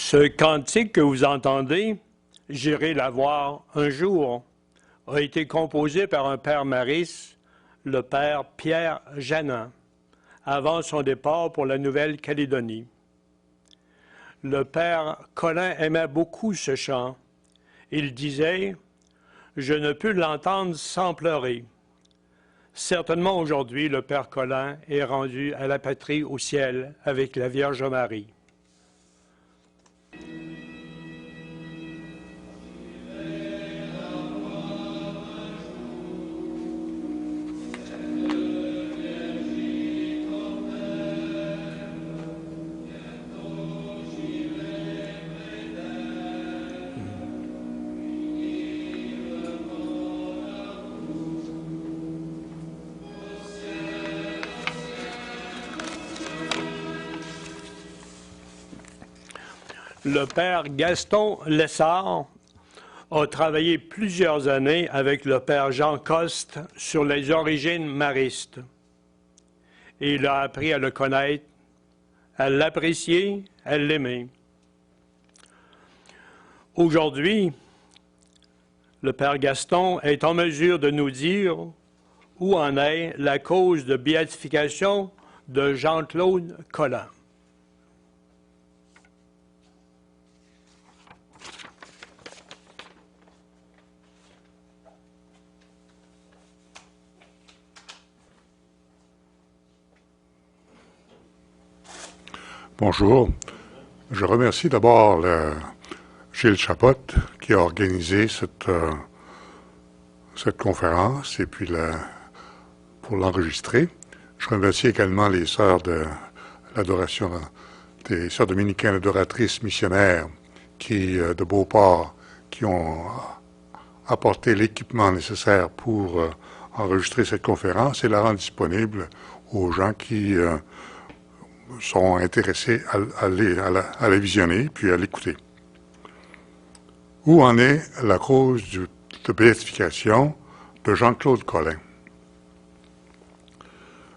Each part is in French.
Ce cantique que vous entendez, « J'irai la voir un jour », a été composé par un père mariste, le père Pierre Jeannin, avant son départ pour la Nouvelle-Calédonie. Le père Colin aimait beaucoup ce chant. Il disait « Je ne peux l'entendre sans pleurer ». Certainement aujourd'hui, le père Colin est rendu à la patrie au ciel avec la Vierge Marie. Le père Gaston Lessard a travaillé plusieurs années avec le père Jean Coste sur les origines maristes. Et il a appris à le connaître, à l'apprécier, à l'aimer. Aujourd'hui, le père Gaston est en mesure de nous dire où en est la cause de béatification de Jean-Claude Colin. Bonjour. Je remercie d'abord Gilles Chapotte qui a organisé cette conférence et puis pour l'enregistrer. Je remercie également les sœurs de l'adoration, des sœurs dominicaines adoratrices missionnaires de Beauport qui ont apporté l'équipement nécessaire pour enregistrer cette conférence et la rendre disponible aux gens qui sont intéressés à la visionner puis à l'écouter. Où en est la cause de béatification de Jean-Claude Colin?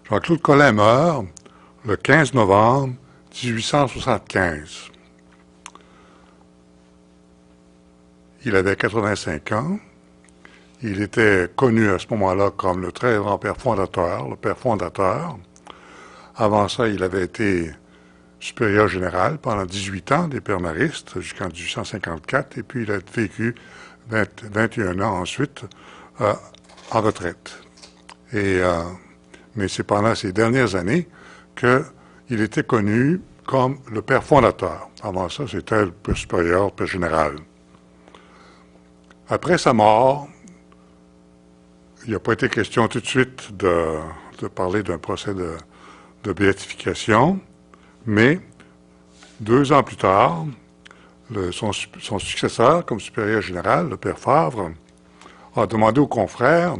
Jean-Claude Colin meurt le 15 novembre 1875. Il avait 85 ans. Il était connu à ce moment-là comme le très grand père fondateur, le père fondateur. Avant ça, il avait été supérieur général pendant 18 ans des pères maristes jusqu'en 1854, et puis il a vécu 21 ans ensuite en retraite. Mais c'est pendant ces dernières années qu'il était connu comme le père fondateur. Avant ça, c'était le père supérieur, le père général. Après sa mort, il n'a pas été question tout de suite de parler d'un procès de béatification, mais 2 ans plus tard, son successeur comme supérieur général, le père Favre, a demandé aux confrères,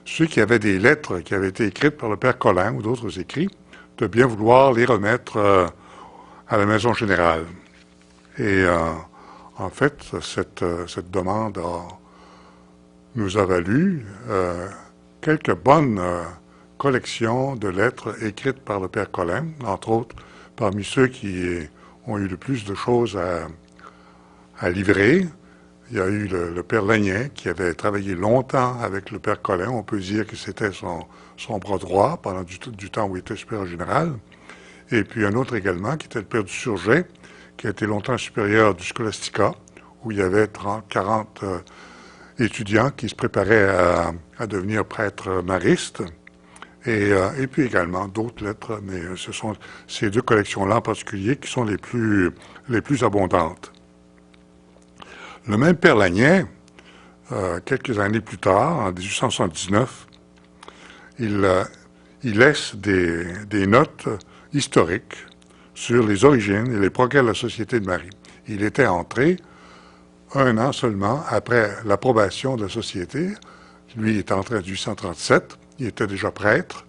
ceux qui avaient des lettres qui avaient été écrites par le père Colin ou d'autres écrits, de bien vouloir les remettre à la maison générale. Et en fait, cette demande nous a valu quelques bonnes collection de lettres écrites par le père Colin, entre autres parmi ceux qui ont eu le plus de choses à livrer. Il y a eu le père Lagnin qui avait travaillé longtemps avec le père Colin. On peut dire que c'était son bras droit pendant du temps où il était supérieur général. Et puis un autre également qui était le père du Surget, qui a été longtemps supérieur du Scholastica, où il y avait 40 étudiants qui se préparaient à devenir prêtres maristes. Et puis également d'autres lettres, mais ce sont ces 2 collections-là en particulier qui sont les plus abondantes. Le même père Lagnin, quelques années plus tard, en 1879, il laisse des notes historiques sur les origines et les progrès de la Société de Marie. Il était entré 1 an seulement après l'approbation de la Société. Lui est entré en 1837. Il était déjà prêtre,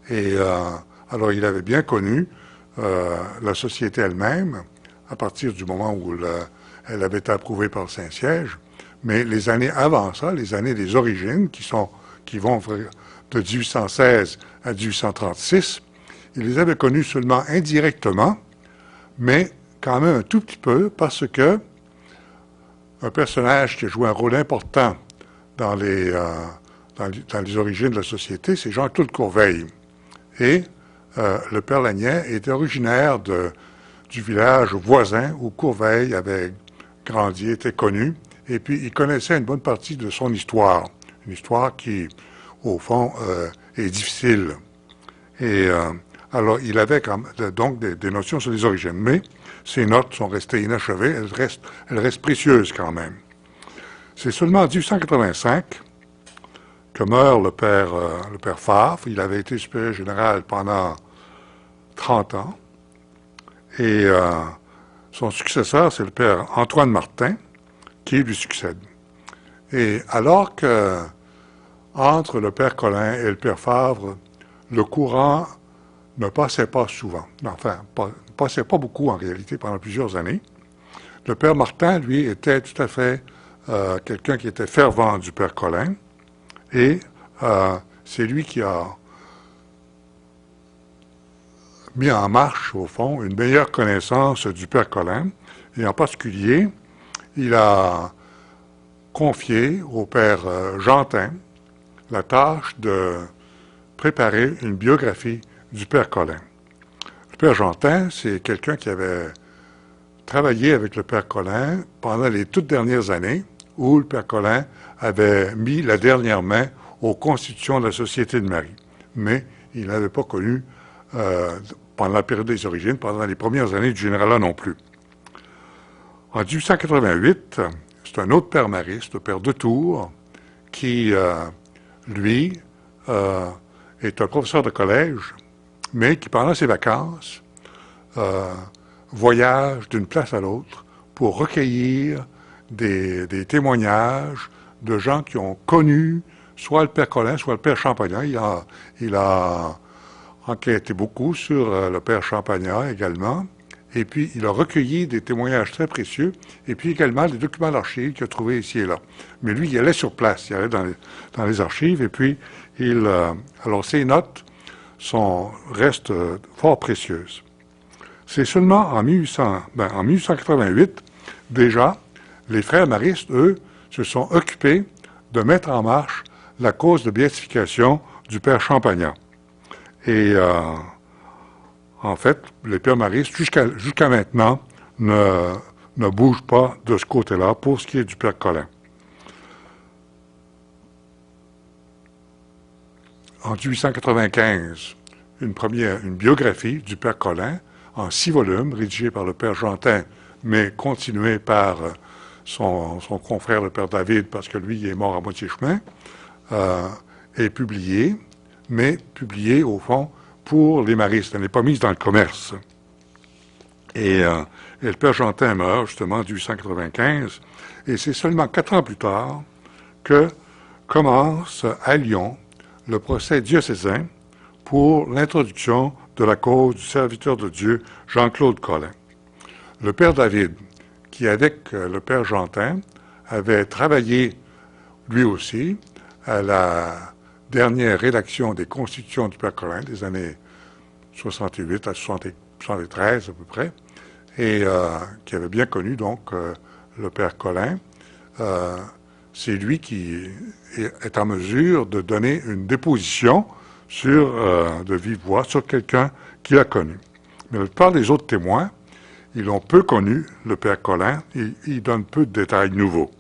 et alors il avait bien connu la Société elle-même, à partir du moment où elle avait été approuvée par le Saint-Siège, mais les années avant ça, les années des origines, qui vont de 1816 à 1836, il les avait connues seulement indirectement, mais quand même un tout petit peu parce que un personnage qui a joué un rôle important dans les origines de la société, c'est Jean-Claude Courveille. Et le père Lagnan était originaire du village voisin où Courveille avait grandi, était connu, et puis il connaissait une bonne partie de son histoire, une histoire qui, au fond, est difficile. Et alors, il avait donc des notions sur les origines, mais ces notes sont restées inachevées, elles restent précieuses quand même. C'est seulement en 1885 que meurt le père Favre. Il avait été supérieur général pendant 30 ans. Et son successeur, c'est le père Antoine Martin, qui lui succède. Et alors que, entre le père Colin et le père Favre, le courant ne passait pas souvent. Enfin, ne passait pas beaucoup en réalité pendant plusieurs années. Le père Martin, lui, était tout à fait quelqu'un qui était fervent du père Colin. Et c'est lui qui a mis en marche, au fond, une meilleure connaissance du père Colin. Et en particulier, il a confié au père Gentin la tâche de préparer une biographie du père Colin. Le père Gentin, c'est quelqu'un qui avait travaillé avec le père Colin pendant les toutes dernières années où le père Colin avait mis la dernière main aux constitutions de la Société de Marie. Mais il n'avait pas connu, pendant la période des origines, pendant les premières années du généralat non plus. En 1888, c'est un autre père mariste, le père de Tours, qui, lui, est un professeur de collège, mais qui, pendant ses vacances, voyage d'une place à l'autre pour recueillir des témoignages de gens qui ont connu soit le père Colin, soit le père Champagnat. Il a enquêté beaucoup sur le père Champagnat également. Et puis, il a recueilli des témoignages très précieux, et puis également des documents d'archives qu'il a trouvés ici et là. Mais lui, il allait sur place, il allait dans les archives, et puis, alors ces notes restent fort précieuses. C'est seulement en 1888, déjà, les frères maristes, eux, se sont occupés de mettre en marche la cause de béatification du père Champagnat. Et en fait, les pères maristes, jusqu'à maintenant, ne bougent pas de ce côté-là pour ce qui est du père Colin. En 1895, une biographie du père Colin en 6 volumes, rédigée par le père Gentin, mais continuée par son confrère, le père David, parce que lui, il est mort à moitié chemin, est publiée, mais publiée, au fond, pour les maristes. Elle n'est pas mise dans le commerce. Et le père Gentin meurt, justement, en 1895, et c'est seulement 4 ans plus tard que commence à Lyon le procès diocésain pour l'introduction de la cause du serviteur de Dieu, Jean-Claude Colin. Le père David, qui avec le père Gentin, avait travaillé lui aussi à la dernière rédaction des constitutions du père Colin, des années 68 à 73 à peu près, et qui avait bien connu donc le père Colin, c'est lui qui est en mesure de donner une déposition de vive voix sur quelqu'un qu'il a connu. Mais la plupart des autres témoins, ils ont peu connu le père Colin et ils donnent peu de détails nouveaux.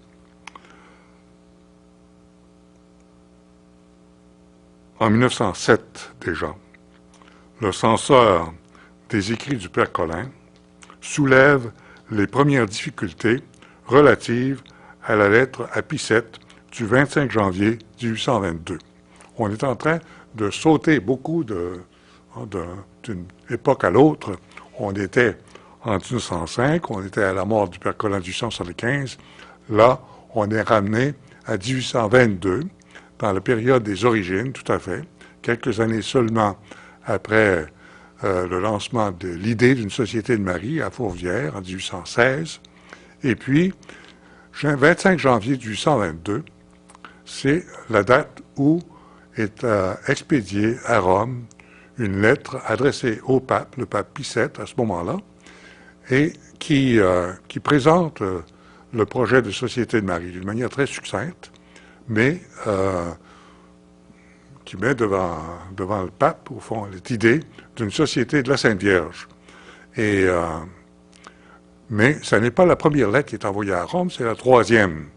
En 1907 déjà, le censeur des écrits du père Colin soulève les premières difficultés relatives à la lettre à Picette du 25 janvier 1822. On est en train de sauter beaucoup d'une époque à l'autre. On était en 1905, on était à la mort du père Colin en 1875. Là, on est ramené à 1822, dans la période des origines, tout à fait, quelques années seulement après le lancement de l'idée d'une société de Marie à Fourvière en 1816. Et puis, 25 janvier 1822, c'est la date où est expédiée à Rome une lettre adressée au pape, le pape Pie VII à ce moment-là, et qui présente le projet de Société de Marie d'une manière très succincte, mais qui met devant le pape, au fond, cette idée d'une société de la Sainte Vierge. Mais ce n'est pas la première lettre qui est envoyée à Rome, c'est la troisième.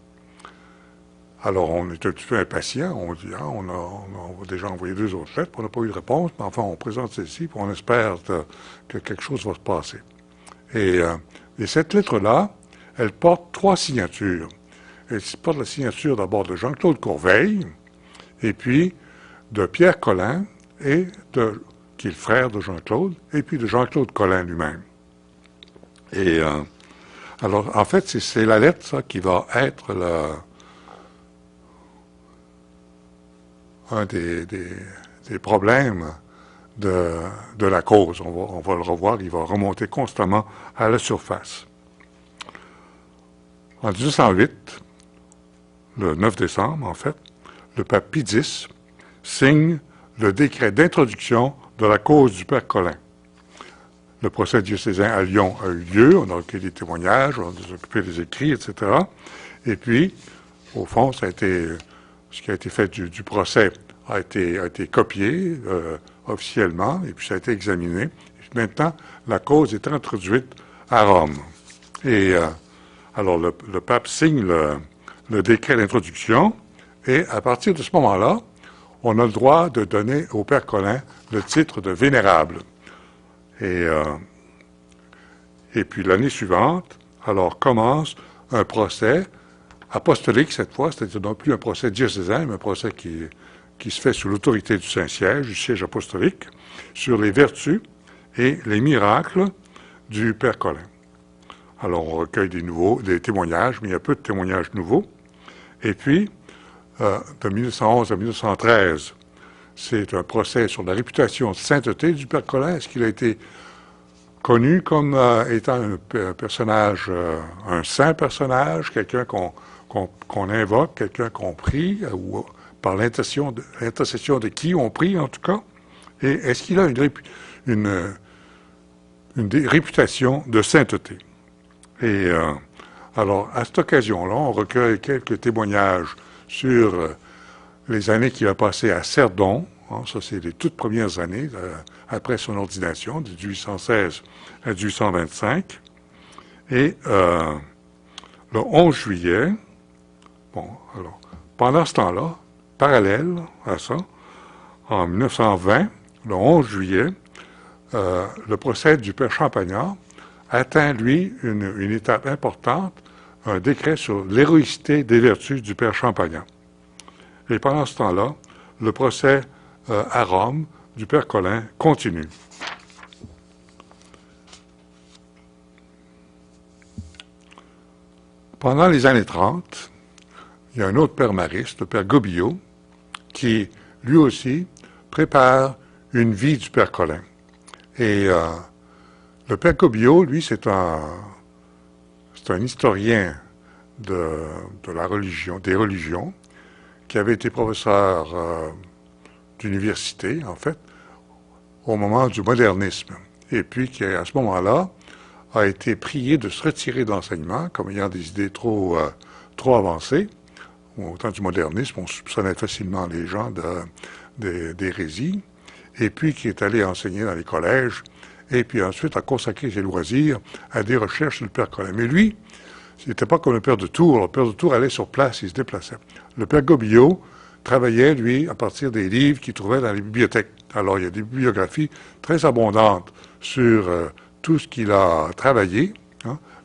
Alors, on est un petit peu impatient. On dit, on a déjà envoyé 2 autres lettres, puis on n'a pas eu de réponse, mais enfin, on présente celle-ci, puis on espère que quelque chose va se passer. Et cette lettre-là, elle porte 3 signatures. Elle porte la signature d'abord de Jean-Claude Courveille, et puis de Pierre Collin, qui est le frère de Jean-Claude, et puis de Jean-Claude Collin lui-même. Et alors, en fait, c'est la lettre, ça, qui va être un des problèmes de la cause. On va le revoir, il va remonter constamment à la surface. En 1908, le 9 décembre, en fait, le pape Pie X signe le décret d'introduction de la cause du père Collin. Le procès diocésain à Lyon a eu lieu, on a recueilli des témoignages, on a occupé des écrits, etc. Et puis, au fond, ce qui a été fait du procès a été copié officiellement, et puis ça a été examiné. Et puis maintenant, la cause est introduite à Rome. Et alors, le pape signe le décret d'introduction, et à partir de ce moment-là, on a le droit de donner au père Collin le titre de vénérable. Et puis l'année suivante, alors commence un procès apostolique cette fois, c'est-à-dire non plus un procès diocésain, mais un procès qui se fait sous l'autorité du Saint-Siège, du siège apostolique, sur les vertus et les miracles du père Collin. Alors on recueille des témoignages, mais il y a peu de témoignages nouveaux. Et puis, de 1911 à 1913, c'est un procès sur la réputation de sainteté du père Collin. Est-ce qu'il a été connu comme étant un personnage, un saint personnage, quelqu'un qu'on invoque, quelqu'un qu'on prie, ou par l'intercession de qui on prie en tout cas? Et est-ce qu'il a une réputation de sainteté? Et alors, à cette occasion-là, on recueille quelques témoignages sur les années qu'il a passées à Cerdon. Ça, c'est les toutes premières années après son ordination, de 1816 à 1825. Et le 11 juillet, alors, pendant ce temps-là, parallèle à ça, en 1920, le 11 juillet, le procès du père Champagnat atteint, lui, une étape importante, un décret sur l'héroïcité des vertus du père Champagnat. Et pendant ce temps-là, le procès à Rome du père Collin continue. Pendant les années 30, il y a un autre père mariste, le père Gobillot, qui, lui aussi, prépare une vie du père Collin. Et le père Gobillot, lui, c'est un historien de la religion, des religions, qui avait été professeur d'université, en fait, au moment du modernisme. Et puis qui, à ce moment-là, a été prié de se retirer de l'enseignement, comme ayant des idées trop avancées. Au temps du modernisme, on soupçonnait facilement les gens d'hérésie. Et puis qui est allé enseigner dans les collèges, et puis ensuite a consacré ses loisirs à des recherches sur le père Collin. Mais lui, il n'était pas comme le père de Tours. Le père de Tours allait sur place, il se déplaçait. Le père Gobillot travaillait, lui, à partir des livres qu'il trouvait dans les bibliothèques. Alors, il y a des bibliographies très abondantes sur tout ce qu'il a travaillé,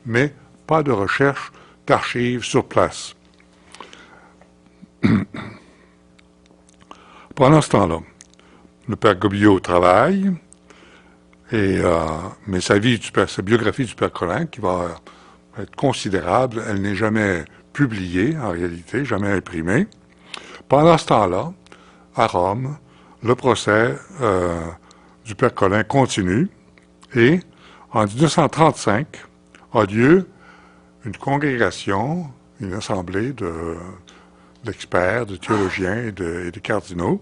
mais pas de recherche d'archives sur place. Pendant ce temps-là, le père Gobillot travaille, mais sa biographie du père Collin, qui va être considérable, elle n'est jamais publiée, en réalité, jamais imprimée. Pendant ce temps-là, à Rome, le procès du père Collin continue, et en 1935 a lieu une congrégation, une assemblée d'experts, de théologiens et de cardinaux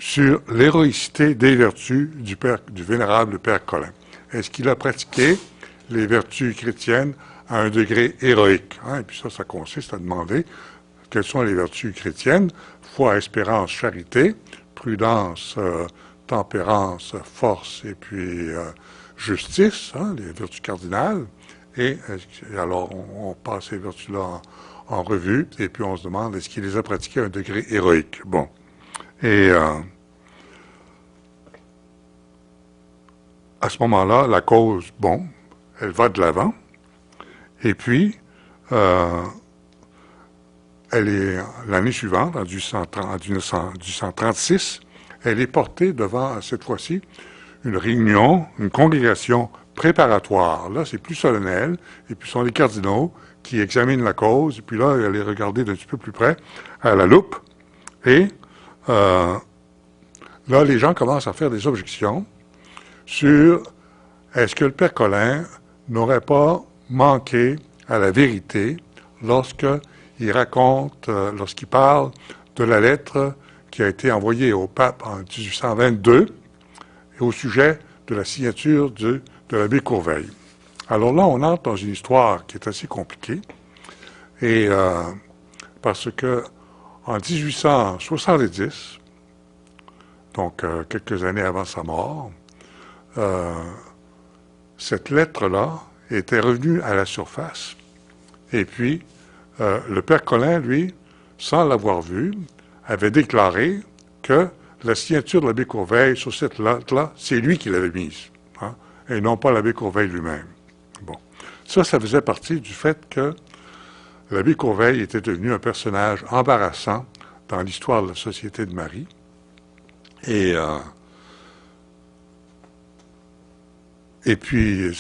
sur l'héroïcité des vertus du vénérable père Collin. Est-ce qu'il a pratiqué les vertus chrétiennes à un degré héroïque. Hein? Et puis ça consiste à demander quelles sont les vertus chrétiennes: foi, espérance, charité, prudence, tempérance, force et puis justice, hein, les vertus cardinales. Et alors, on passe ces vertus-là en revue, et puis on se demande est-ce qu'il les a pratiquées à un degré héroïque. Bon. Et à ce moment-là, la cause, bon, elle va de l'avant, et puis elle est, l'année suivante, en 1836, elle est portée devant, cette fois-ci, une réunion, une congrégation préparatoire. Là, c'est plus solennel, et puis ce sont les cardinaux qui examinent la cause, et puis là, elle est regardée d'un petit peu plus près, à la loupe, et là, les gens commencent à faire des objections sur est-ce que le Père Colin n'aurait pas manqué à la vérité lorsqu'il raconte, lorsqu'il parle de la lettre qui a été envoyée au pape en 1822 et au sujet de la signature de l'abbé Courveille. Alors là, on entre dans une histoire qui est assez compliquée, et parce que en 1870, donc quelques années avant sa mort, cette lettre-là était revenue à la surface. Et puis, le Père Colin, lui, sans l'avoir vue, avait déclaré que la signature de l'abbé Courveille sur cette lettre-là, c'est lui qui l'avait mise, hein, et non pas l'abbé Courveille lui-même. Bon. Ça faisait partie du fait que l'abbé Courveille était devenu un personnage embarrassant dans l'histoire de la Société de Marie. Et puis,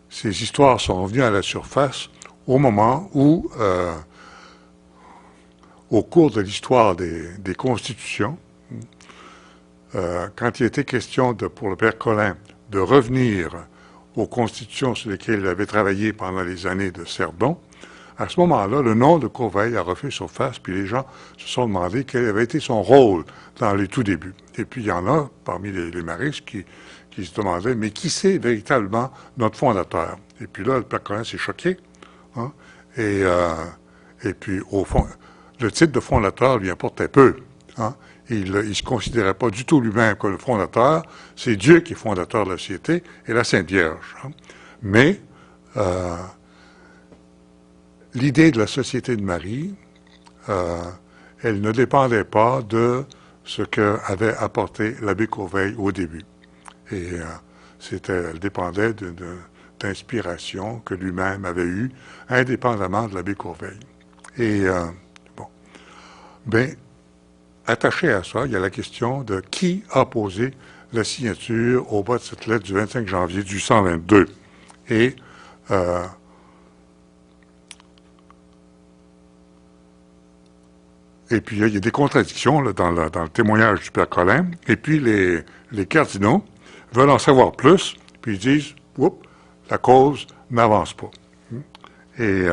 ces histoires sont revenues à la surface au moment où, au cours de l'histoire des constitutions, quand il était question pour le Père Colin de revenir aux constitutions sur lesquelles il avait travaillé pendant les années de Cerdon, à ce moment-là, le nom de Courveille a refait surface, puis les gens se sont demandé quel avait été son rôle dans les tout débuts. Et puis, il y en a, parmi les maristes, qui se demandaient, mais qui c'est véritablement notre fondateur? Et puis là, le Père Colin s'est choqué. Hein? Et puis, au fond, le titre de fondateur lui importait peu. Hein? Il ne se considérait pas du tout lui-même comme le fondateur. C'est Dieu qui est fondateur de la société et la Sainte Vierge. Hein? Mais l'idée de la Société de Marie, elle ne dépendait pas de ce qu'avait apporté l'abbé Courveille au début. Et elle dépendait d'inspiration que lui-même avait eue, indépendamment de l'abbé Courveille. Et bon, bien, attaché à ça, il y a la question de qui a posé la signature au bas de cette lettre du 25 janvier 1822. Et puis, il y a des contradictions là, dans le témoignage du Père Colin. Et puis, les cardinaux veulent en savoir plus, puis ils disent, oups, la cause n'avance pas. Et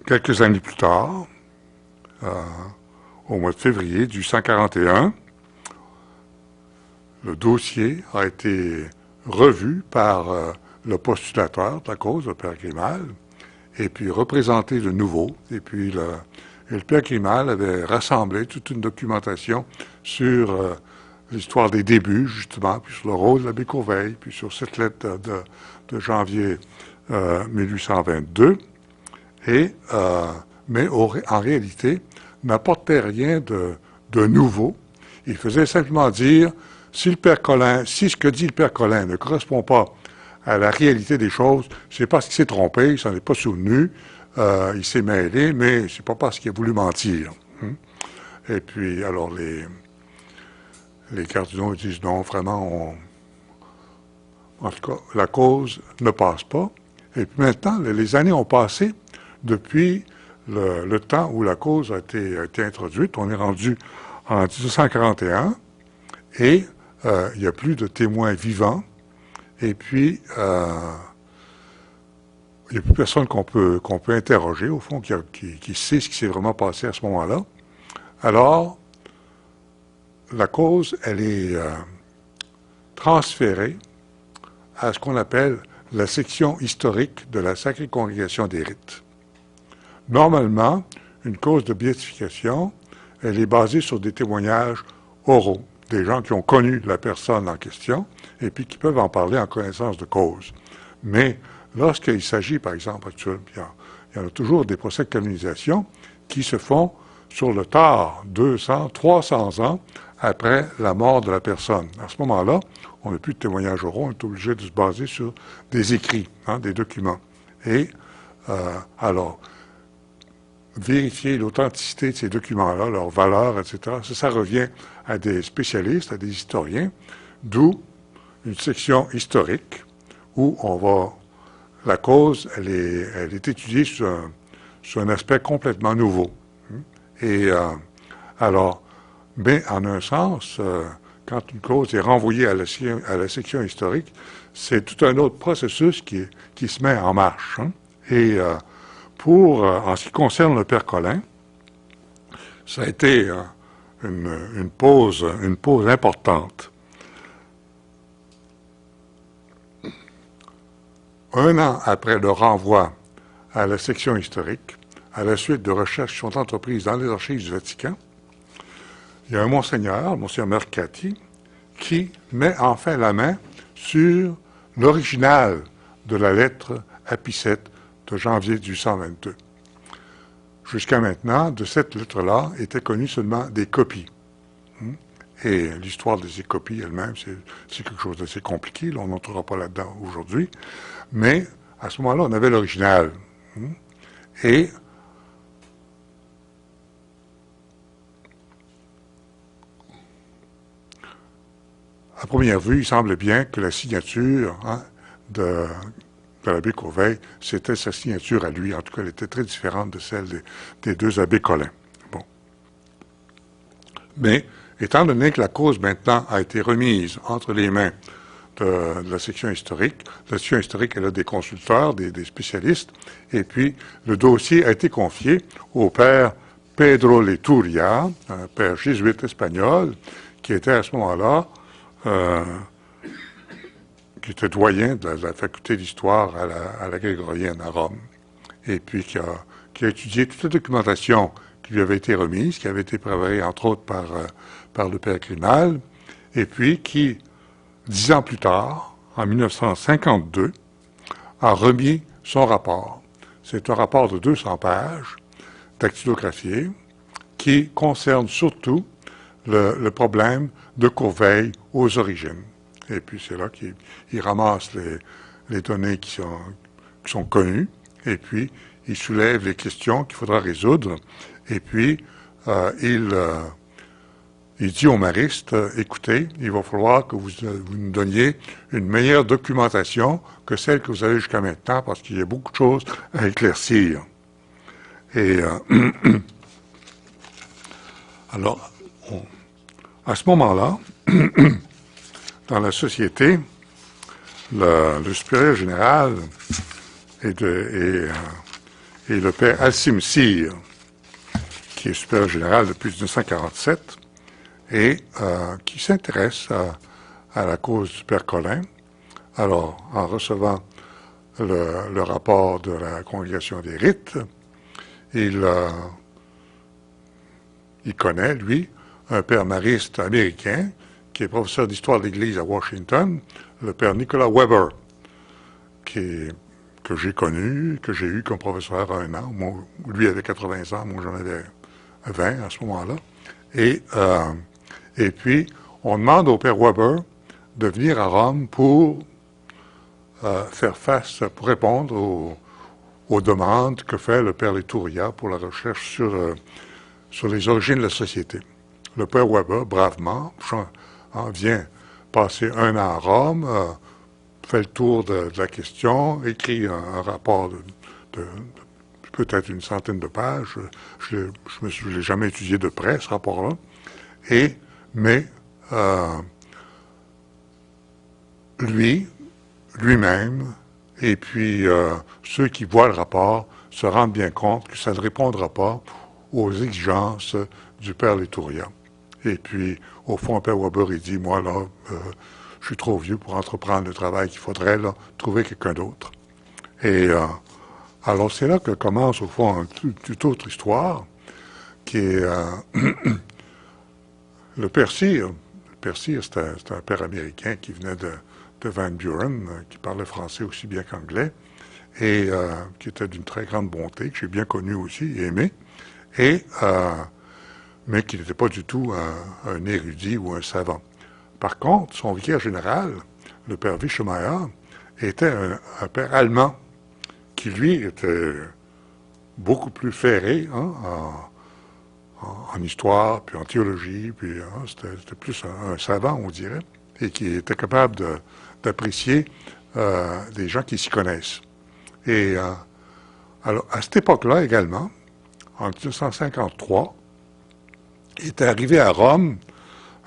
quelques années plus tard, au mois de février 1841, le dossier a été revu par le postulateur de la cause, le Père Grimal, et puis représenté de nouveau. Et puis le Père Grimal avait rassemblé toute une documentation sur l'histoire des débuts, justement, puis sur le rôle de l'abbé Courveille, puis sur cette lettre de janvier 1822, mais en réalité, n'apportait rien de nouveau. Il faisait simplement dire, si ce que dit le Père Colin ne correspond pas à la réalité des choses, c'est parce qu'il s'est trompé, il s'en est pas souvenu, il s'est mêlé, mais c'est pas parce qu'il a voulu mentir. Et puis, alors, les cardinaux disent non, vraiment, en tout cas, la cause ne passe pas. Et puis maintenant, les années ont passé depuis le temps où la cause a été introduite. On est rendu en 1941 et il n'y a plus de témoins vivants. Et puis, il n'y a plus personne qu'on peut interroger, au fond, qui sait ce qui s'est vraiment passé à ce moment-là. Alors, la cause, elle est transférée à ce qu'on appelle la section historique de la Sacrée Congrégation des Rites. Normalement, une cause de béatification, elle est basée sur des témoignages oraux, des gens qui ont connu la personne en question et puis qui peuvent en parler en connaissance de cause. Mais lorsqu'il s'agit, par exemple, actuellement, il y en a toujours des procès de canonisation qui se font sur le tard, 200, 300 ans après la mort de la personne. À ce moment-là, on n'a plus de témoignages oraux, on est obligé de se baser sur des écrits, des documents. Et alors, vérifier l'authenticité de ces documents-là, leur valeur, etc., ça revient à des spécialistes, à des historiens, d'où une section historique où la cause, elle est étudiée sur un aspect complètement nouveau. Et alors, mais en un sens, quand une cause est renvoyée à la section historique, c'est tout un autre processus qui se met en marche. Et en ce qui concerne le père Colin, ça a été une pause importante. Un an après le renvoi à la section historique, à la suite de recherches qui sont entreprises dans les archives du Vatican, il y a un monseigneur Mercati, qui met enfin la main sur l'original de la lettre à Picette de janvier 1822. Jusqu'à maintenant, de cette lettre-là, étaient connues seulement des copies. Et l'histoire de ces copies elle-même, c'est quelque chose d'assez compliqué. Là, on n'entrera pas là-dedans aujourd'hui. Mais à ce moment-là, on avait l'original. Et à première vue, il semble bien que la signature de l'abbé Courveille, c'était sa signature à lui. En tout cas, elle était très différente de celle des deux abbés Colin. Bon. Mais, étant donné que la cause maintenant a été remise entre les mains de la section historique, elle a des consulteurs, des spécialistes, et puis le dossier a été confié au père Pedro Leturia, un père jésuite espagnol, qui était à ce moment-là qui était doyen de la faculté d'histoire à la Grégorienne à Rome, et puis qui a étudié toute la documentation qui lui avait été remise, qui avait été préparée entre autres par le père Grimal, et puis qui, 10 ans plus tard, en 1952, a remis son rapport. C'est un rapport de 200 pages, dactylographié, qui concerne surtout le problème de Courveille aux origines. Et puis c'est là qu'il ramasse les données qui sont connues, et puis il soulève les questions qu'il faudra résoudre, et puis il dit aux maristes, écoutez, il va falloir que vous nous donniez une meilleure documentation que celle que vous avez jusqu'à maintenant, parce qu'il y a beaucoup de choses à éclaircir. Et alors, à ce moment-là, dans la société, le supérieur général et le père Alcim Cyr, qui est supérieur général depuis 1947, et qui s'intéresse à la cause du père Colin. Alors, en recevant le rapport de la Congrégation des Rites, il connaît, lui, un père mariste américain qui est professeur d'histoire de l'Église à Washington, le père Nicolas Weber, que j'ai connu, que j'ai eu comme professeur à 1 an. Moi, lui avait 80 ans, moi j'en avais 20 à ce moment-là. Et puis, on demande au père Weber de venir à Rome pour pour répondre aux demandes que fait le père Leturia pour la recherche sur les origines de la société. Le père Weber, bravement, vient passer 1 an à Rome, fait le tour de la question, écrit un rapport de peut-être une centaine de pages. Je ne l'ai jamais étudié de près, ce rapport-là. Mais lui-même, et puis ceux qui voient le rapport se rendent bien compte que ça ne répondra pas aux exigences du père Leturia. Et puis, au fond, le père Weber, il dit, moi, là, je suis trop vieux pour entreprendre le travail qu'il faudrait, là, trouver quelqu'un d'autre. Et alors c'est là que commence au fond une toute autre histoire, qui est le Père Cyr. Le Père Cyr, c'est un père américain qui venait de Van Buren, qui parlait français aussi bien qu'anglais, et qui était d'une très grande bonté, que j'ai bien connu aussi et aimé, mais qui n'était pas du tout un érudit ou un savant. Par contre, son vicaire général, le père Wischemeyer, était un père allemand, qui lui était beaucoup plus ferré en histoire, puis en théologie, puis c'était plus un savant, on dirait, et qui était capable d'apprécier des gens qui s'y connaissent. Et alors, à cette époque-là également, en 1953, est arrivé à Rome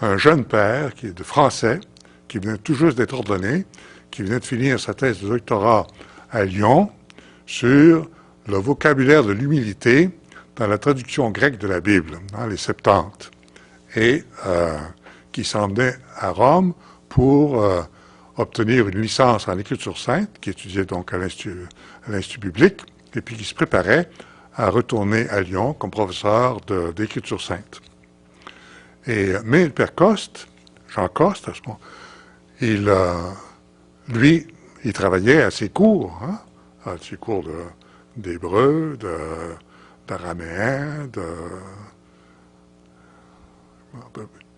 un jeune père qui est de français, qui venait tout juste d'être ordonné, qui venait de finir sa thèse de doctorat à Lyon sur le vocabulaire de l'humilité dans la traduction grecque de la Bible, dans les Septante, et qui s'en venait à Rome pour obtenir une licence en Écriture sainte, qui étudiait donc à l'Institut biblique, et puis qui se préparait à retourner à Lyon comme professeur d'Écriture sainte. Mais le père Coste, Jean Coste, à ce moment, lui, il travaillait à ses cours, à ses cours d'hébreu, d'araméen,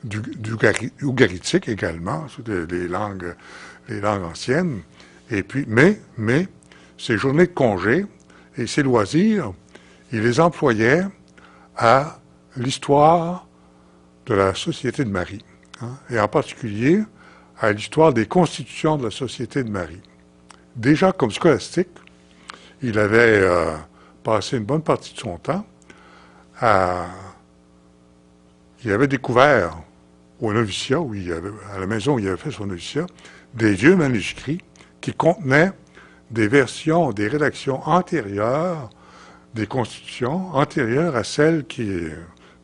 d'ougaritique également, les langues anciennes. Et puis, mais ses journées de congé et ses loisirs, il les employait à l'histoire de la Société de Marie, et en particulier à l'histoire des constitutions de la Société de Marie. Déjà comme scolastique, il avait passé une bonne partie de son temps il avait découvert au noviciat, à la maison où il avait fait son noviciat, des vieux manuscrits qui contenaient des versions, des rédactions antérieures des constitutions, antérieures à celles qui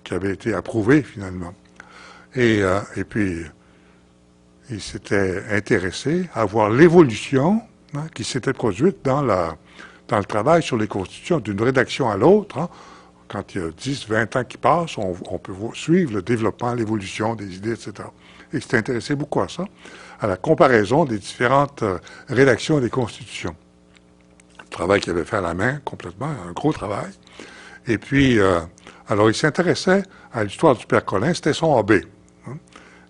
avaient été approuvées finalement. Et puis, il s'était intéressé à voir l'évolution qui s'était produite dans le travail sur les constitutions d'une rédaction à l'autre. Quand il y a 10, 20 ans qui passent, on peut suivre le développement, l'évolution des idées, etc. Et il s'est intéressé beaucoup à ça, à la comparaison des différentes rédactions des constitutions. Le travail qu'il avait fait à la main, complètement, un gros travail. Et puis, alors il s'intéressait à l'histoire du Père Colin, c'était son hobby.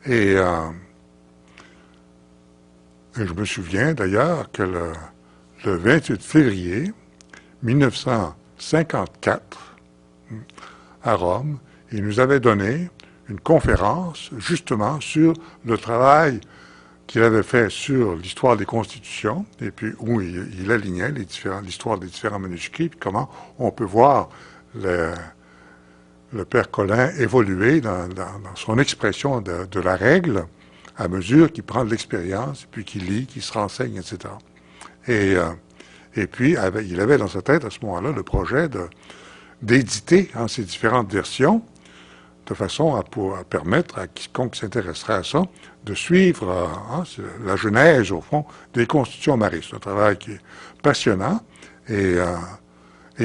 Et je me souviens d'ailleurs que le 28 février 1954, à Rome, il nous avait donné une conférence justement sur le travail qu'il avait fait sur l'histoire des constitutions, et puis où il alignait l'histoire des différents manuscrits, puis comment on peut voir le Père Colin évoluer dans son expression de la règle à mesure qu'il prend de l'expérience, puis qu'il lit, qu'il se renseigne, etc. Et puis, il avait dans sa tête à ce moment-là le projet d'éditer ces différentes versions de façon à permettre à quiconque s'intéresserait à ça de suivre la genèse, au fond, des constitutions maristes. Un travail qui est passionnant et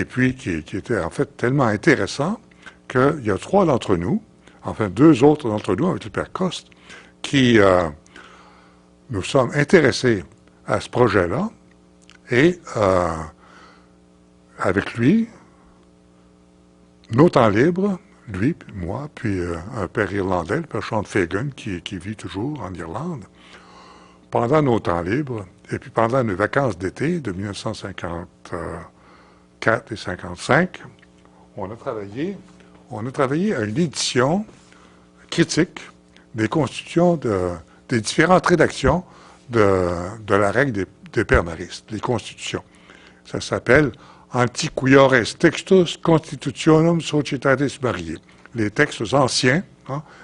puis qui était en fait tellement intéressant qu'il y a 3 d'entre nous, enfin 2 autres d'entre nous avec le Père Coste, qui nous sommes intéressés à ce projet-là et avec lui, nos temps libres, lui, moi, puis un père irlandais, le père Sean Fagan, qui vit toujours en Irlande, pendant nos temps libres, et puis pendant nos vacances d'été de 1954 et 55, on a travaillé à une édition critique des constitutions des différentes rédactions de la règle des pères maristes, les constitutions. Ça s'appelle Antiquiores Textus Constitutionum Societatis Mariae, les textes anciens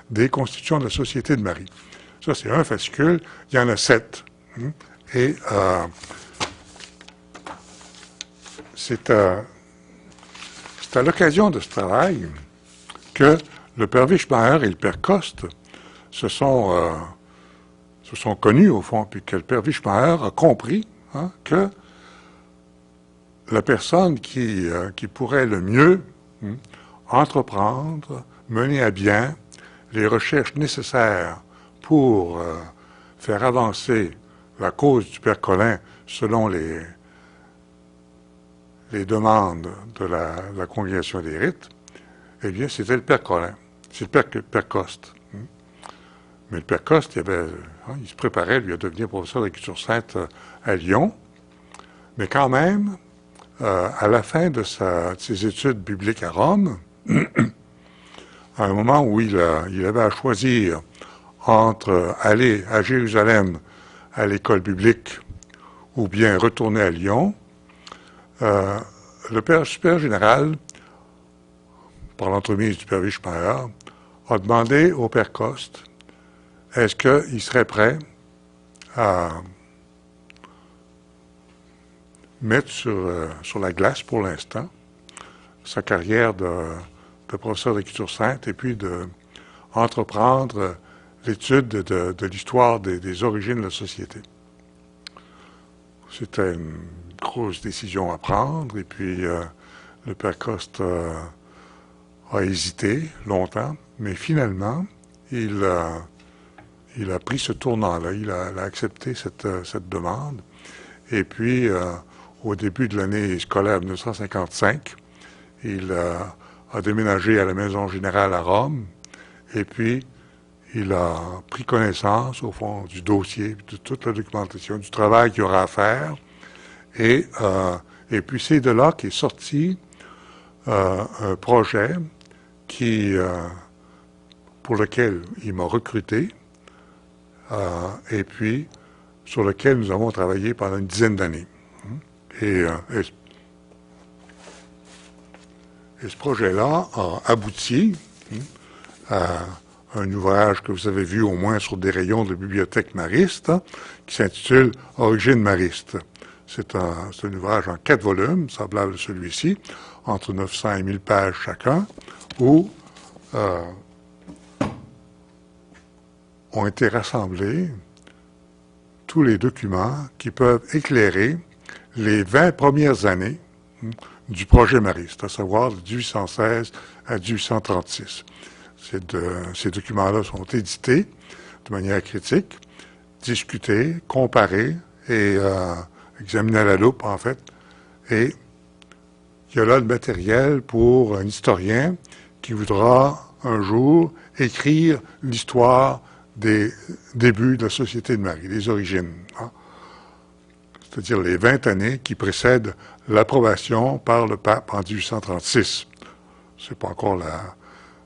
des constitutions de la Société de Marie. Ça, c'est un fascicule, il y en a 7. Et c'est à l'occasion de ce travail que le Père Wischemeyer et le Père Coste se sont se sont connus, au fond, puis que le père Wischmeyer a compris que la personne qui pourrait le mieux entreprendre, mener à bien les recherches nécessaires pour faire avancer la cause du père Colin selon les demandes de la Congrégation des rites, eh bien, c'était le père Colin. C'est le père Coste. Mais le père Coste, il se préparait, lui, à devenir professeur d'écriture sainte à Lyon. Mais quand même, à la fin de ses études bibliques à Rome, à un moment où il avait à choisir entre aller à Jérusalem à l'école biblique ou bien retourner à Lyon, le père supérieur général, par l'entremise du père Wischmeyer, a demandé au père Coste est-ce qu'il serait prêt à mettre sur la glace pour l'instant sa carrière de professeur d'écriture sainte et puis d'entreprendre l'étude de l'histoire des origines de la société. C'était une grosse décision à prendre et puis le père Coste a hésité longtemps, mais finalement, il a pris ce tournant-là, il a accepté cette demande. Et puis, au début de l'année scolaire 1955, il a déménagé à la Maison Générale à Rome, et puis il a pris connaissance, au fond, du dossier, de toute la documentation, du travail qu'il y aura à faire, et puis c'est de là qu'est sorti un projet pour lequel il m'a recruté, et puis sur lequel nous avons travaillé pendant une dizaine d'années. Et ce projet-là a abouti à un ouvrage que vous avez vu au moins sur des rayons de la bibliothèque mariste, qui s'intitule « Origine mariste ». C'est un ouvrage en 4 volumes, semblable à celui-ci, entre 900 et 1000 pages chacun, où ont été rassemblés tous les documents qui peuvent éclairer les 20 premières années du projet mariste, à savoir de 1816 à 1836. Ces documents-là sont édités de manière critique, discutés, comparés et examinés à la loupe, en fait. Et il y a là le matériel pour un historien qui voudra un jour écrire l'histoire des débuts de la Société de Marie, des origines. C'est-à-dire les 20 années qui précèdent l'approbation par le pape en 1836. C'est pas encore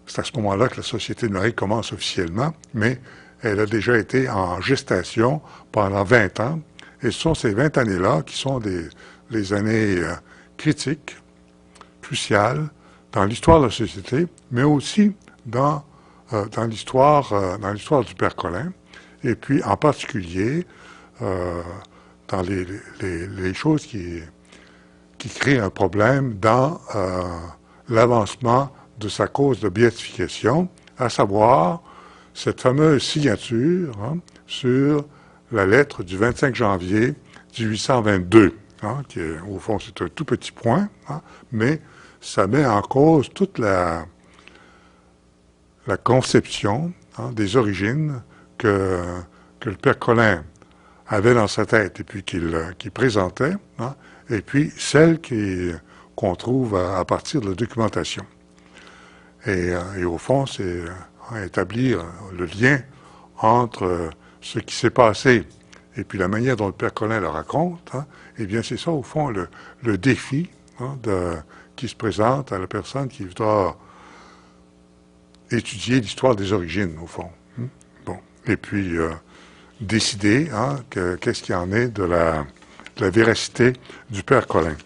c'est à ce moment-là que la Société de Marie commence officiellement, mais elle a déjà été en gestation pendant 20 ans, et ce sont ces 20 années-là qui sont les années critiques, cruciales, dans l'histoire de la société, mais aussi dans l'histoire du père Colin, et puis en particulier dans les choses qui créent un problème dans l'avancement de sa cause de béatification, à savoir cette fameuse signature sur la lettre du 25 janvier 1822, qui est, au fond, c'est un tout petit point, mais ça met en cause toute la conception des origines que le père Colin avait dans sa tête et puis qu'il présentait, et puis celle qu'on trouve à partir de la documentation. Et au fond, c'est établir le lien entre ce qui s'est passé et puis la manière dont le père Colin le raconte, eh bien c'est ça, au fond, le défi qui se présente à la personne qui voudra étudier l'histoire des origines, au fond. Bon. Et puis, décider qu'est-ce qu'il en est de la véracité du père Colin.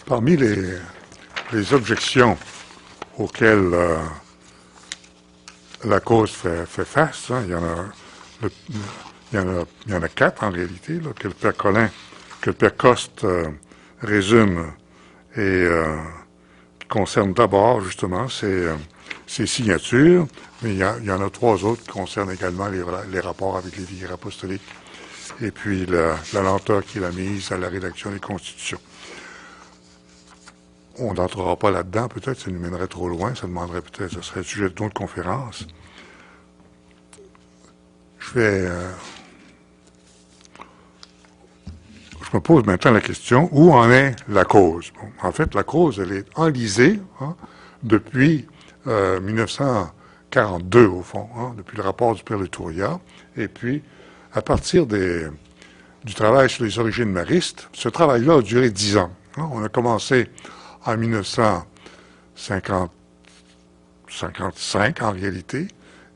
Parmi les objections auxquelles la cause fait face, il y en a il y en a 4 en réalité, là, que le père Coste résume et qui concerne d'abord justement ces signatures, mais il y en a 3 autres qui concernent également les rapports avec les vicaires apostoliques et puis la lenteur qu'il a mise à la rédaction des constitutions. On n'entrera pas là-dedans, peut-être, ça nous mènerait trop loin, ça demanderait peut-être, ce serait le sujet d'autres conférences. Je me pose maintenant la question, où en est la cause? Bon, en fait, la cause, elle est enlisée depuis 1942, au fond, depuis le rapport du père Le Touria, et puis, à partir du travail sur les origines maristes, ce travail-là a duré 10 ans. On a commencé en 1955, en réalité,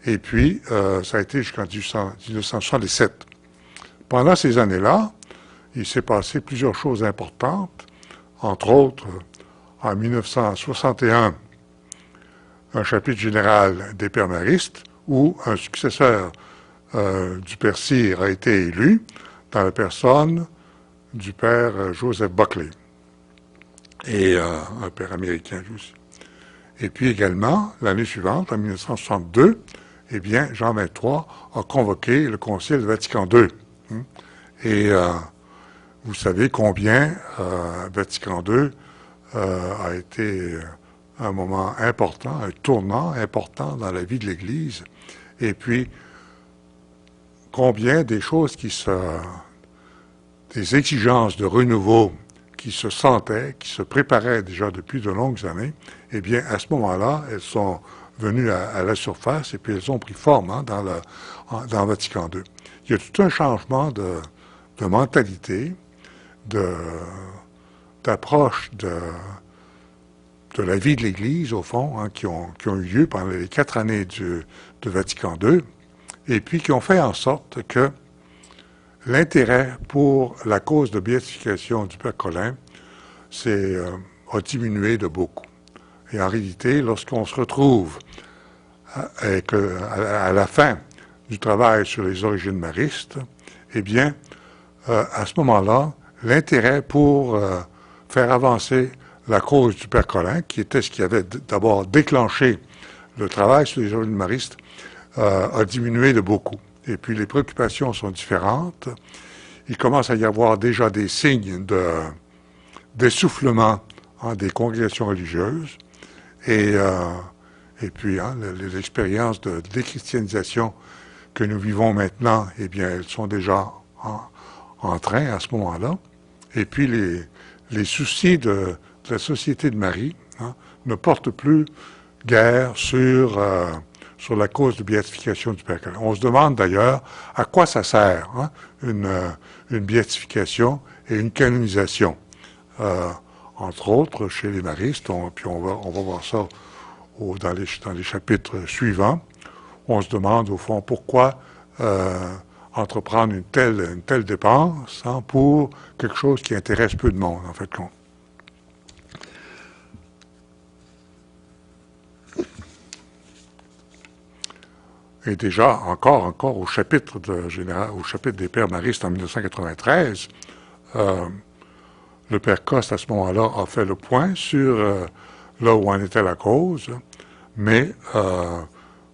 et puis ça a été jusqu'en 1977. Pendant ces années-là, il s'est passé plusieurs choses importantes, entre autres, en 1961, un chapitre général des pères maristes, où un successeur du père Cyr a été élu dans la personne du père Joseph Buckley, et un père américain aussi. Et puis également, l'année suivante, en 1962, eh bien, Jean XXIII a convoqué le Concile de Vatican II. Et vous savez combien Vatican II a été un moment important, un tournant important dans la vie de l'Église. Et puis, combien des choses des exigences de renouveau qui se sentaient, qui se préparaient déjà depuis de longues années, eh bien, à ce moment-là, elles sont venues à la surface et puis elles ont pris forme dans Vatican II. Il y a tout un changement de mentalité, d'approche de la vie de l'Église, au fond, qui ont eu lieu pendant les 4 années de Vatican II, et puis qui ont fait en sorte que l'intérêt pour la cause de béatification du père Colin a diminué de beaucoup. Et en réalité, lorsqu'on se retrouve à la fin du travail sur les origines maristes, eh bien, à ce moment-là, l'intérêt pour faire avancer la cause du père Colin, qui était ce qui avait d'abord déclenché le travail sur les origines maristes, a diminué de beaucoup. Et puis les préoccupations sont différentes. Il commence à y avoir déjà des signes d'essoufflement des congrégations religieuses. Et puis les expériences de déchristianisation que nous vivons maintenant, eh bien, elles sont déjà en train à ce moment-là. Et puis les soucis de la Société de Marie ne portent plus guère sur la cause de béatification du père Colin. On se demande d'ailleurs à quoi ça sert une béatification et une canonisation. Entre autres, chez les maristes, puis on va voir ça dans les chapitres suivants. On se demande, au fond, pourquoi entreprendre une telle dépense pour quelque chose qui intéresse peu de monde, en fait. Et déjà, encore au chapitre des pères maristes en 1993, le père Coste, à ce moment-là, a fait le point sur là où en était la cause, mais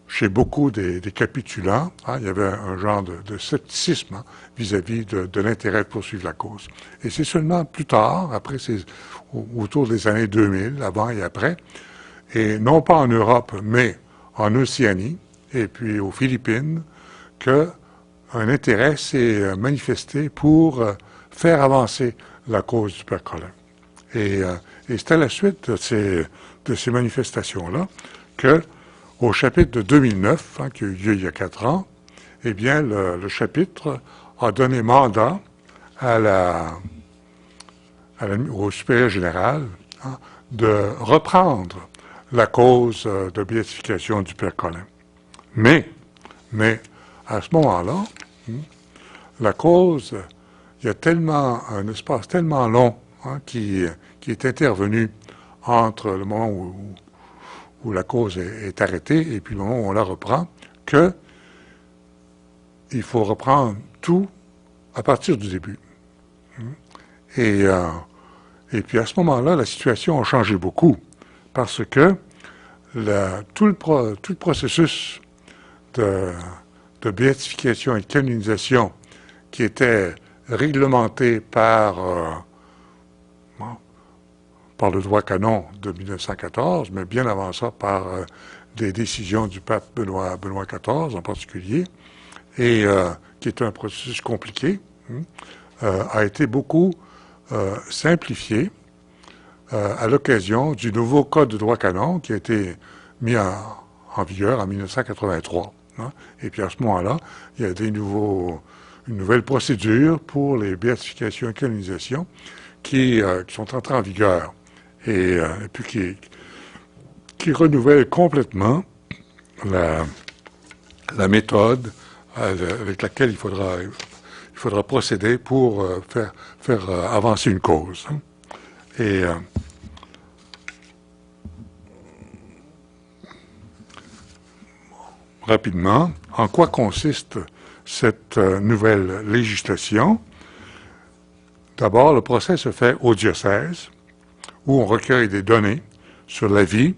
chez beaucoup des capitulants, il y avait un genre de scepticisme vis-à-vis de l'intérêt de poursuivre la cause. Et c'est seulement plus tard, après, autour des années 2000, avant et après, et non pas en Europe, mais en Océanie, et puis aux Philippines, qu'un intérêt s'est manifesté pour faire avancer la cause du père Colin. Et c'est à la suite de ces manifestations-là que, au chapitre de 2009, qui a eu lieu il y a 4 ans, eh bien, le chapitre a donné mandat au supérieur général de reprendre la cause de béatification du père Colin. Mais, à ce moment-là, la cause, il y a un espace tellement long qui est intervenu entre le moment où la cause est arrêtée et puis le moment où on la reprend, que il faut reprendre tout à partir du début. Et puis à ce moment-là, la situation a changé beaucoup parce que tout le processus de béatification et de canonisation qui était réglementé par le droit canon de 1914, mais bien avant ça par des décisions du pape Benoît XIV en particulier, et qui est un processus compliqué, a été beaucoup simplifié à l'occasion du nouveau Code de droit canon qui a été mis en vigueur en 1983. Et puis à ce moment-là, il y a une nouvelle procédure pour les béatifications et canonisations qui sont entrées en vigueur et puis qui renouvelle complètement la méthode avec laquelle il faudra procéder pour faire avancer une cause. Et rapidement, en quoi consiste cette nouvelle législation? D'abord, le procès se fait au diocèse, où on recueille des données sur la vie,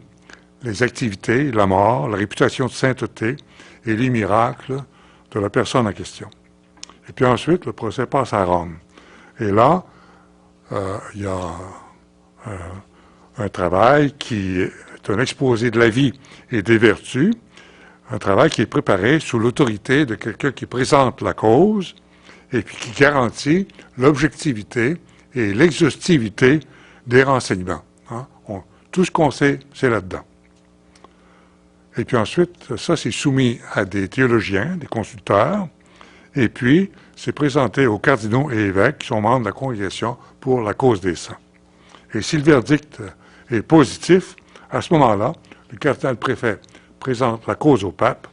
les activités, la mort, la réputation de sainteté et les miracles de la personne en question. Et puis ensuite, le procès passe à Rome. Et là, il y a un travail qui est un exposé de la vie et des vertus, un travail qui est préparé sous l'autorité de quelqu'un qui présente la cause et puis qui garantit l'objectivité et l'exhaustivité des renseignements. Tout ce qu'on sait, c'est là-dedans. Et puis ensuite, ça, c'est soumis à des théologiens, des consulteurs, et puis c'est présenté aux cardinaux et évêques qui sont membres de la congrégation pour la cause des saints. Et si le verdict est positif, à ce moment-là, le cardinal-préfet présente la cause au pape,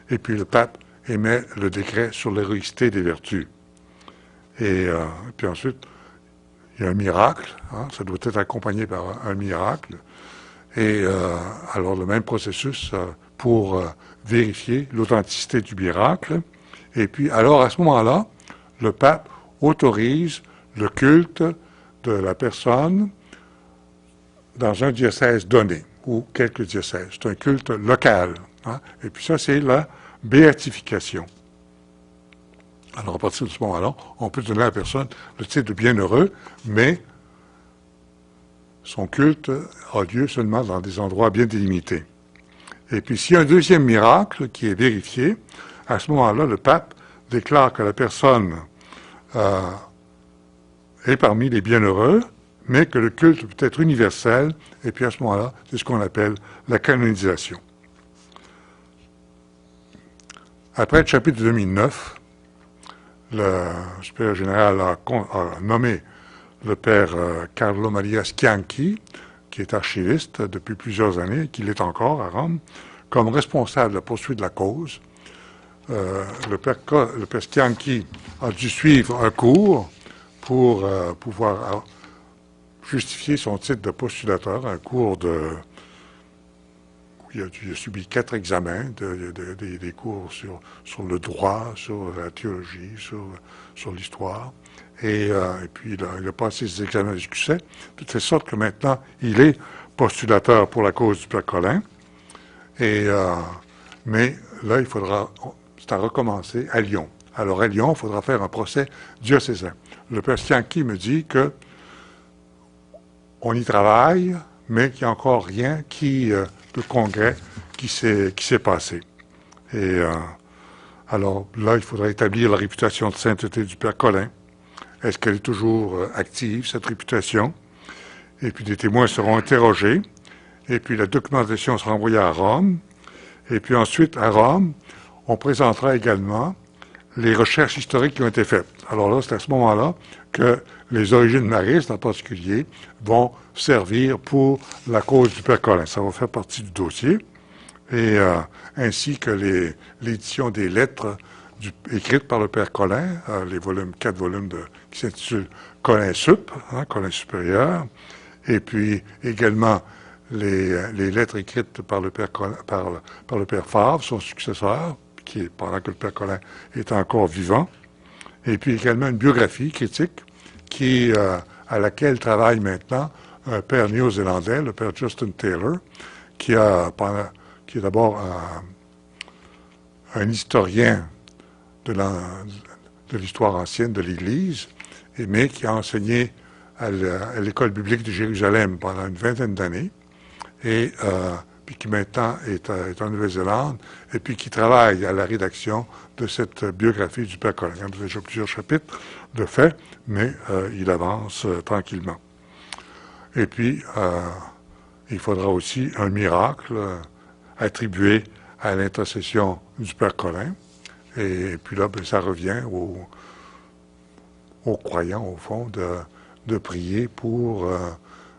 et puis le pape émet le décret sur l'héroïcité des vertus. Et puis ensuite, il y a un miracle, ça doit être accompagné par un miracle, et alors le même processus pour vérifier l'authenticité du miracle. Et puis, alors à ce moment-là, le pape autorise le culte de la personne dans un diocèse donné, ou quelques diocèses. C'est un culte local. Et puis ça, c'est la béatification. Alors à partir de ce moment-là, on peut donner à la personne le titre de bienheureux, mais son culte a lieu seulement dans des endroits bien délimités. Et puis s'il y a un deuxième miracle qui est vérifié, à ce moment-là, le pape déclare que la personne est parmi les bienheureux, mais que le culte peut être universel, et puis à ce moment-là, c'est ce qu'on appelle la canonisation. Après le chapitre 2009, le supérieur général a nommé le père Carlo Maria Schianchi, qui est archiviste depuis plusieurs années, qui l'est encore à Rome, comme responsable de la poursuite de la cause. Le père Schianchi a dû suivre un cours pour pouvoir justifier son titre de postulateur, un cours où il a subi 4 examens, des cours sur le droit, sur la théologie, sur l'histoire. Et puis il a passé ses examens avec succès, de telle sorte que maintenant, il est postulateur pour la cause du père Colin. Mais là, c'est à recommencer à Lyon. Alors à Lyon, il faudra faire un procès diocésain. Le père Schianchi me dit que on y travaille, mais qu'il n'y a encore rien de congrès qui s'est passé. Et alors là, il faudra établir la réputation de sainteté du père Colin. Est-ce qu'elle est toujours active, cette réputation? Et puis des témoins seront interrogés. Et puis la documentation sera envoyée à Rome. Et puis ensuite, à Rome, on présentera également les recherches historiques qui ont été faites. Alors là, c'est à ce moment-là que les origines maristes, en particulier, vont servir pour la cause du père Colin. Ça va faire partie du dossier. Et ainsi que l'édition des lettres écrites par le père Colin, les 4 volumes qui s'intitulent Colin Sup, Colin supérieur, et puis également les lettres écrites par le père Favre, son successeur, pendant que le père Colin est encore vivant, et puis également une biographie critique à laquelle travaille maintenant un père néo-zélandais, le père Justin Taylor, qui est d'abord un historien de l'histoire ancienne de l'Église, mais qui a enseigné à l'école biblique de Jérusalem pendant une vingtaine d'années, et puis qui maintenant est en Nouvelle-Zélande, et puis qui travaille à la rédaction de cette biographie du père Colin. Il y a déjà plusieurs chapitres de fait, mais il avance tranquillement. Et puis, il faudra aussi un miracle attribué à l'intercession du père Colin. Et puis là, ça revient aux croyants, au fond, de prier pour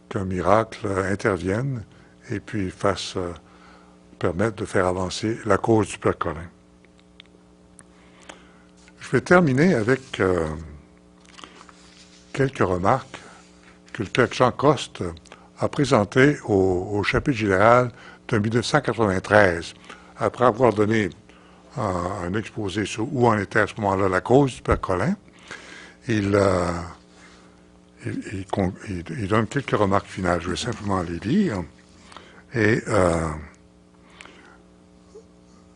qu'un miracle intervienne et puis permettre de faire avancer la cause du père Colin. Je vais terminer avec quelques remarques que le père Jean Coste a présentées au chapitre général de 1993, après avoir donné un exposé sur où en était à ce moment-là la cause du père Colin. Il donne quelques remarques finales. Je vais simplement les lire. Et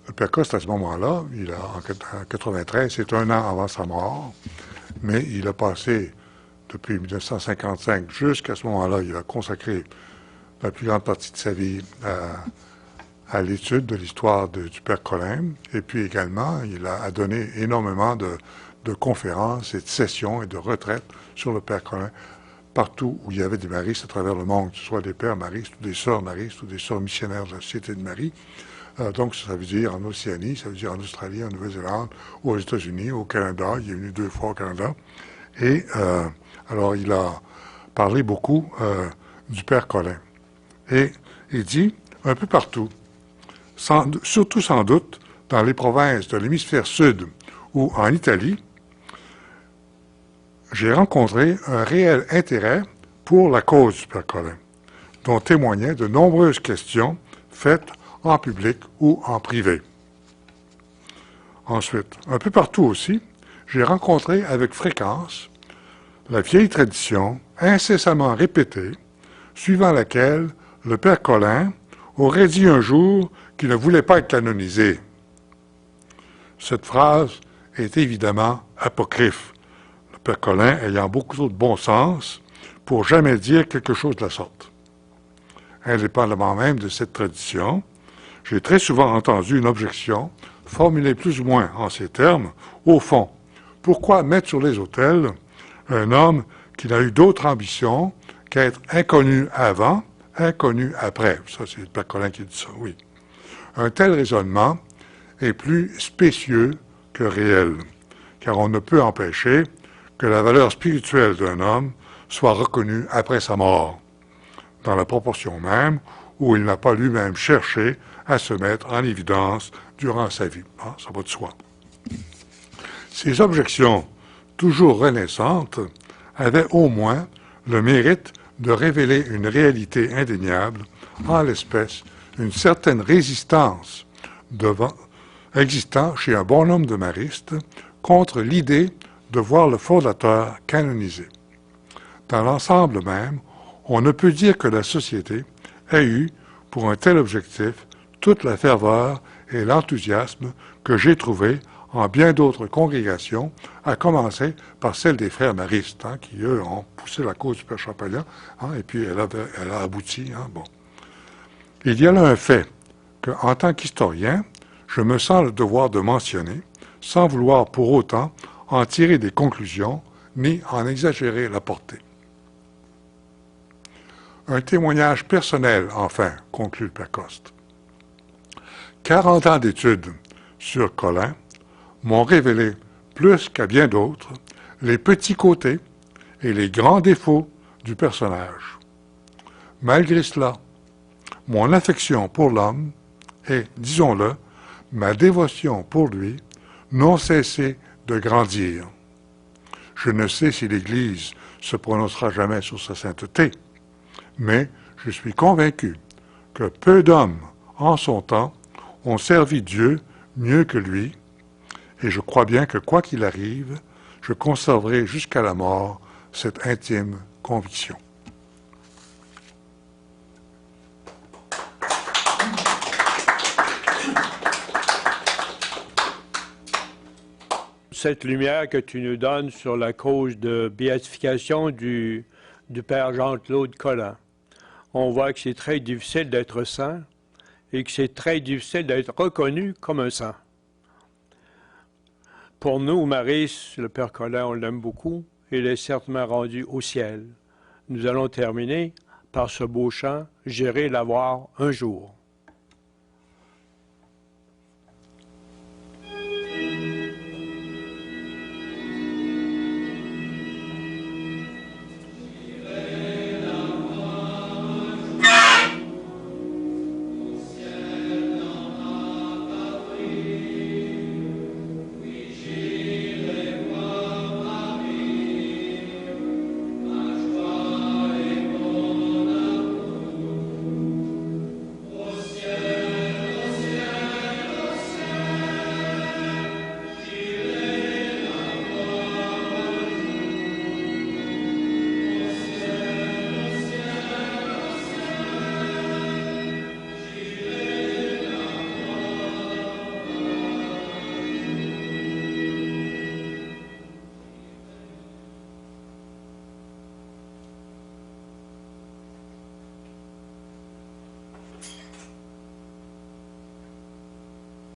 le père Coste, à ce moment-là, en 1993, c'est un an avant sa mort, mais il a passé, depuis 1955 jusqu'à ce moment-là, il a consacré la plus grande partie de sa vie à l'étude de l'histoire du père Colin. Et puis également, il a donné énormément de conférences et de sessions et de retraites sur le père Colin, partout où il y avait des maristes à travers le monde, que ce soit des pères maristes ou des sœurs maristes ou des sœurs missionnaires de la Société de Marie. Donc, ça veut dire en Océanie, ça veut dire en Australie, en Nouvelle-Zélande, aux États-Unis, au Canada. Il est venu 2 fois au Canada. Et alors, il a parlé beaucoup du père Colin. Et il dit, un peu partout, surtout sans doute dans les provinces de l'hémisphère sud ou en Italie, j'ai rencontré un réel intérêt pour la cause du père Colin, dont témoignaient de nombreuses questions faites en public ou en privé. Ensuite, un peu partout aussi, j'ai rencontré avec fréquence la vieille tradition incessamment répétée, suivant laquelle le père Colin aurait dit un jour qu'il ne voulait pas être canonisé. Cette phrase est évidemment apocryphe, le père Colin ayant beaucoup trop de bon sens pour jamais dire quelque chose de la sorte. Indépendamment même de cette tradition, j'ai très souvent entendu une objection formulée plus ou moins en ces termes. Au fond, pourquoi mettre sur les autels un homme qui n'a eu d'autre ambition qu'être inconnu avant, inconnu après? Ça, c'est le père Colin qui dit ça, oui. Un tel raisonnement est plus spécieux que réel, car on ne peut empêcher que la valeur spirituelle d'un homme soit reconnue après sa mort, dans la proportion même où il n'a pas lui-même cherché à se mettre en évidence durant sa vie. Ah, ça va de soi. Ces objections, toujours renaissantes, avaient au moins le mérite de révéler une réalité indéniable, en l'espèce une certaine résistance existant chez un bon nombre de maristes contre l'idée de voir le fondateur canonisé. Dans l'ensemble même, on ne peut dire que la société ait eu, pour un tel objectif, toute la ferveur et l'enthousiasme que j'ai trouvé en bien d'autres congrégations, à commencer par celle des frères maristes, qui, eux, ont poussé la cause du père Champagnon, et puis elle a abouti. Bon. Il y a là un fait que, en tant qu'historien, je me sens le devoir de mentionner, sans vouloir pour autant en tirer des conclusions, ni en exagérer la portée. Un témoignage personnel, enfin, conclut le père Coste. 40 ans d'études sur Colin m'ont révélé, plus qu'à bien d'autres, les petits côtés et les grands défauts du personnage. Malgré cela, mon affection pour l'homme et, disons-le, ma dévotion pour lui n'ont cessé de grandir. Je ne sais si l'Église se prononcera jamais sur sa sainteté, mais je suis convaincu que peu d'hommes, en son temps, ont servi Dieu mieux que lui, et je crois bien que quoi qu'il arrive, je conserverai jusqu'à la mort cette intime conviction. Cette lumière que tu nous donnes sur la cause de béatification du Père Jean-Claude Collin, on voit que c'est très difficile d'être saint et que c'est très difficile d'être reconnu comme un saint. Pour nous, Maryse, le Père Collin, on l'aime beaucoup, il est certainement rendu au ciel. Nous allons terminer par ce beau chant « J'irai la voir un jour ».